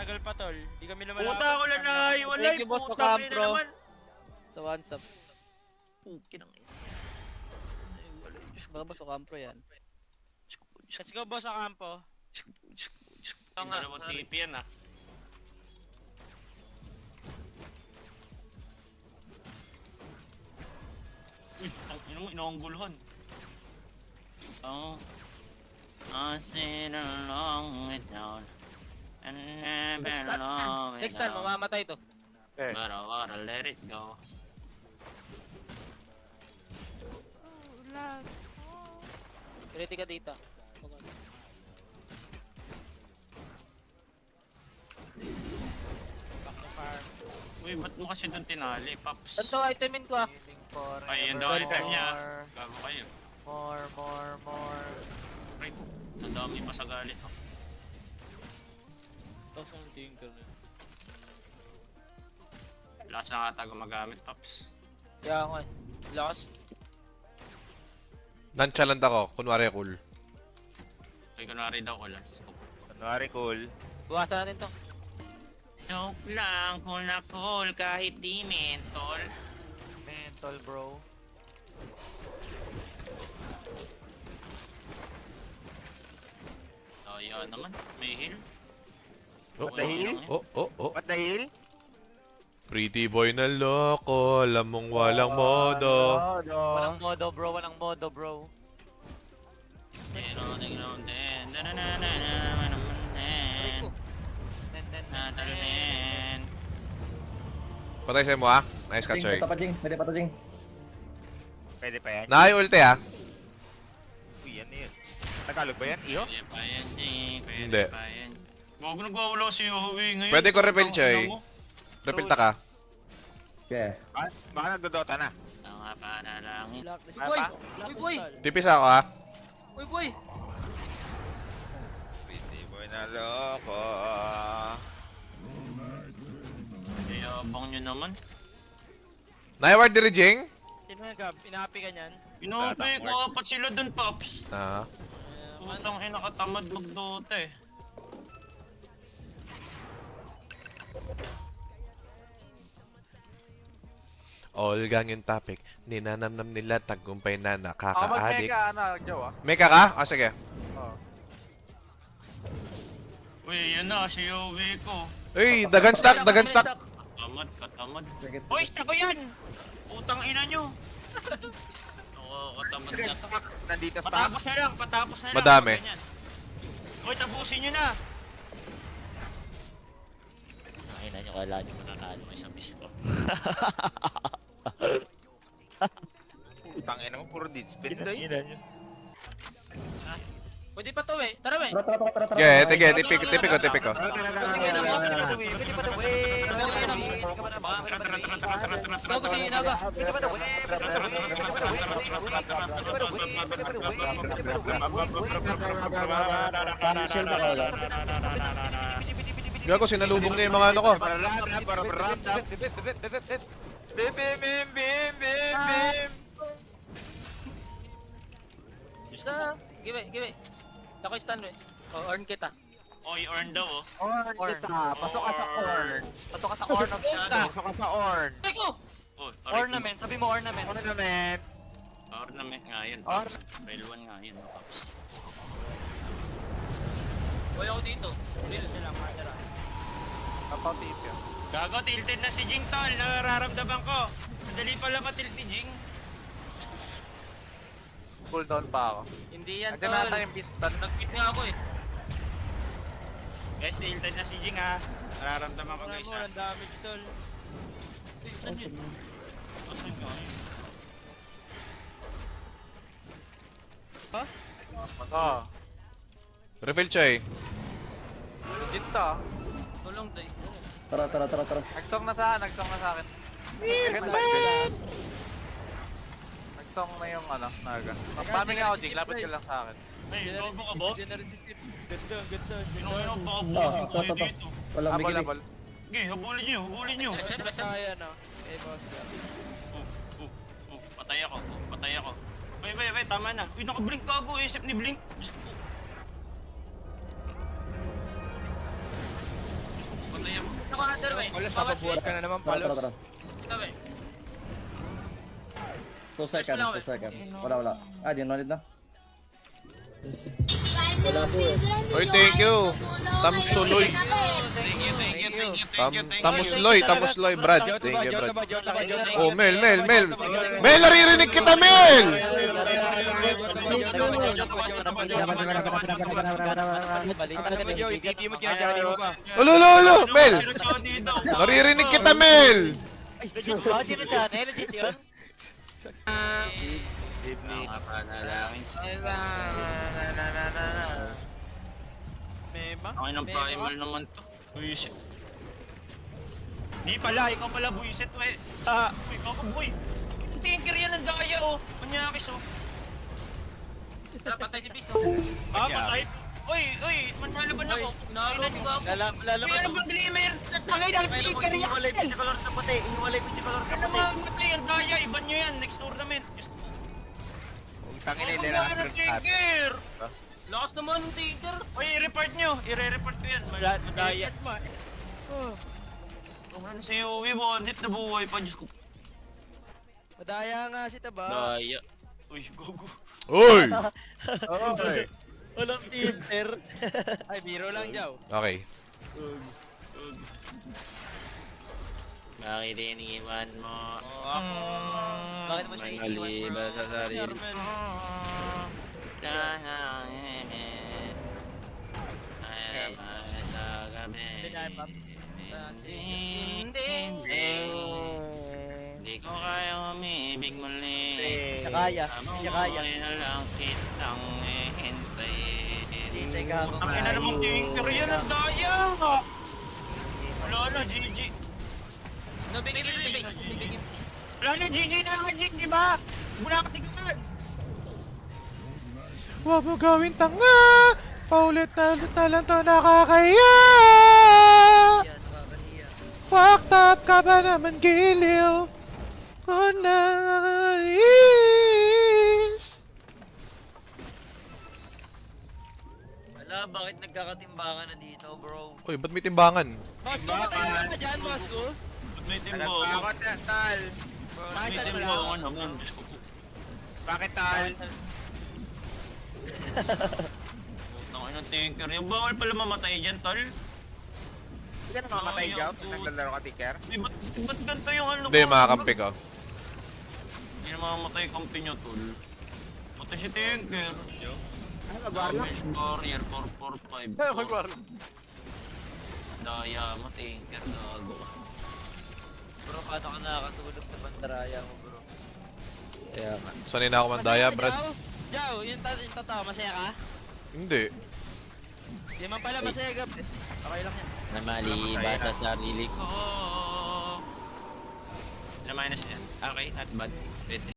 matagal pa tol. Di kami lumalaban. Puta ko lang na iwalay. Thank you, boss, Puta Pakam, kayo na bro. naman. Sa one sub. Pukin ang ina. Ay, walay. Diyos ko. Baka boss, Okampro yan. Diyos ko, Diyos ko, Let's go boss sa kampo. Diyos ko, Diyos ko, Diyos ko. Ito nga, dalawang TP yan ah. Uy, ang ina mo, inaunggulhon. Oh, I sit along it down. And never long it Next time, down. mamamatay to. Okay. But I wanna let it go. Ready ka dito. Back to farm. Uy, ba't mo kasi doon tinali, Paps? Saan to itemin ko ah? Ay, yun daw item niya. Gago kayo. More. Right. Ang dami pa sa galit. Oh. Tapos ang tinker na. Lakas na ata gumagamit, Paps. Kaya ako eh. Lakas. Nonchalant ako, kunwari cool. Ay, kunwari daw ko lang. Kunwari cool. Buwasan natin to. Joke lang, cool na cool, kahit di mentol. Mental bro. Oh, yan naman. May heal. Oh, What the hell? oh. What the hell? Pretty boy na loko, alam mong walang modo. Walang modo bro, walang modo bro. Patay sa'yo mo ah. Nice catch, Choy. Pwede pa to, Jing. Pwede pa yan? Nahay ulti ah. Uy, yan yun. Tagalog ba yan? Iyo? Pwede pa yan, Jing. Hindi. Pwede pa yan. Wag nagwawala si Yowie ngayon. Pwede ko refill, Ang Choy. ina mo. Repilta ka. Okay. Baka nagdodota na. Tanga para lang. Blacklist. Uy, boy! Blacklist Uy, boy! stall. Tipis ako ah. Uy, boy! Pretty boy na loko. Yabang nyo naman. Nahay ward diri, Jing? Sino nga Gab? Inahapi ka niyan? Pinapay ko apat sila dun, Pops. Ah. Putang ina katamad magdota eh. All gang yung topic. Ninanamnam nila tagumpay na Ako nakaka-addict. mag-mega ano, Joe ah. Meka ka? O sige. Oh. Uy, yan na, si Yowie ko. Uy, dagan stack, dagan stack. Katamad, katamad. Sige. Hoy, sako yan! Putang ina nyo! Oo, katamad na to. Nandito stock. Patapos na lang, patapos na lang. Madami. Ganyan. Hoy, tapusin nyo na! Ay na nyo, kailangan nyo mananalo may sabis ko. Putang ina mo, puro dead spin doy. Pwede pa to eh. Tara eh. Tara. Okay, sige, tipik ko. Gago si Inaga. Gago, sinalubong niya yung mga ano ko. Bim, bim, bim, bim, bim, bim. Sa... Give. Ako stand eh. O, earn kita. Oy, earn daw oh. Orn kita. Pasok ka sa orn. Pasok ka sa orn of shadow. Pasok ka sa orn. Ay ko! Oh, Ornament. Sabi mo ornament. Ornament. Ornament nga yun, Pops. Rail 1 nga yun, Pops. Boy ako dito. Build sila, partner ah. Kapag tip yun. Gago, tilted na si Jing, tol. Nararamdaman ko. Madali pala ma-tilt ni Jing. Cooldown pa ako. Hindi yan Andiyan tol. nata yung pistol. Nag-hit nga ako eh. Guys, tilted na si Jing ha. Nararamdaman ko Wala guys mo, ha. ang damage tol. Asan nga yun? Oh. Refill, Choy. Dito. Tulong to eh. Tara. Nagsong na sa akin. Nagsong na yung ano, naga. Paano nga ako, Jing? Lapit ka lang sa akin. Ay, tobo ka ba? Diyan na rin si Tip. Ganda. Sino baka bukas ko kayo to. dito. Walang Abol, bigil. abol. Okay, habulin nyo. Basta kaya no. Eh, boss. Patay ako. Wait, tama na. Uy, naka-blink ka ako, isip ni Blink. Diyos ko. Palas, papabuhat ka na naman, Tara, tara. Ito, eh. 2 seconds, 2 seconds. Wala. Ah, di nolid na. Oy, thank you. Tamsuloy. Tamusloy, Brad. Thank you, Brad. Oh, Mel. Mel, naririnig kita, Mel! Ulo, Mel! Naririnig kita, Mel! Sino dyan? Legit yun? Mga panalangin sila. Mema? Ang ng primal naman to. Buisit. Di pala, ikaw pala buisit, we. Uy, ikaw ka, boy. Tinker yan ang daya, oh. Manyakis, oh. Patay si Beast. Patay. Uy, manlalaban ako. Naroon ko ako. Uy, ano ba, Glimmer? Tatangay na, tinker yan. Iwalay pinticolor sa puti. Ano mamatay ang daya? Iban nyo yan, next tournament. Tangin Ano ba ng tinker? Lakas naman ng Tinker. Uy, i-report nyo. I-report ko yan. Madaya. Kung ano si Uwi, bondit na buhay pa. Diyos ko. Madaya nga si Taba. Daya. Uy, gogo. Uy! Okay. Walang teaser. Ay, biro lang, Jaw. Okay. Bakit iniwan mo ako? Bakit mo siya iniwan, bro? Maliba sa sarili. Norman. Ay naman sa gabi. Hindi ko kaya umibig muli. Hindi niya kaya. Amoy na lang kitang hihintayin. Hintay ka ako. Ang ina namang tinker yan ang daya! Wala na, GG. Nabigay mo yung Beast. Wala na, GG na nga, GG, di ba? Wala ka tigaman. Huwag mo gawin tanga! Paulit na lang to nakakaya! Fucked up ka ba naman, giliw? Kung nais. Wala, bakit nagkakatimbangan na dito, bro? Uy, ba't may timbangan? Boss ko, matay ka dyan, boss ko. Ba't may timbo? yan, Tal. Ba't may timbo ako naman? Diyos ko po. Bakit, Tal? Nakay ng tinker. Yung bawal pala mamatay dyan, tol. Hindi ka namamatay dyan pag naglalaro ka, Tinker? Ba't ganito yung ano Hindi, makakampi ka. Hindi na mamamatay yung kampi nyo, tol. Patay si tinker. Damage barrier 445. Daya mo, tinker, gago. Bro, paano ka nakakatulog sa bandaraya mo, bro? Kaya nga. Sanay na ako mandaya, Brad. Jaw, yung totoo, masaya ka? Hindi. Di man pala masaya gab. Okay lang yan. Namaliba sa sarili ko. Na minus yan. Okay, not bad. Pwede.